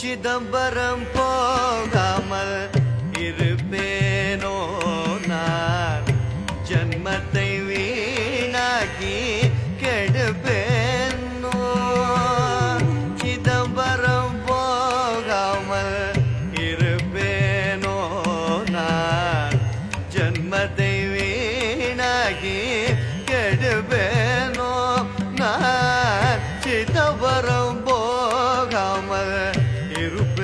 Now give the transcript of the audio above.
சிதம்பரம் போகாமல் இருப்பேனோ நான் ஜன்மத்தை வீணாக்கி கெடுப்பேனோ சிதம்பரம் போகாமல் இருப்பேனோ நான் ஜன்மத்தை வீணாக்கி கெடுப்பேனோ நான் சிதம்பரம் போகாமல் இருப்பேனோ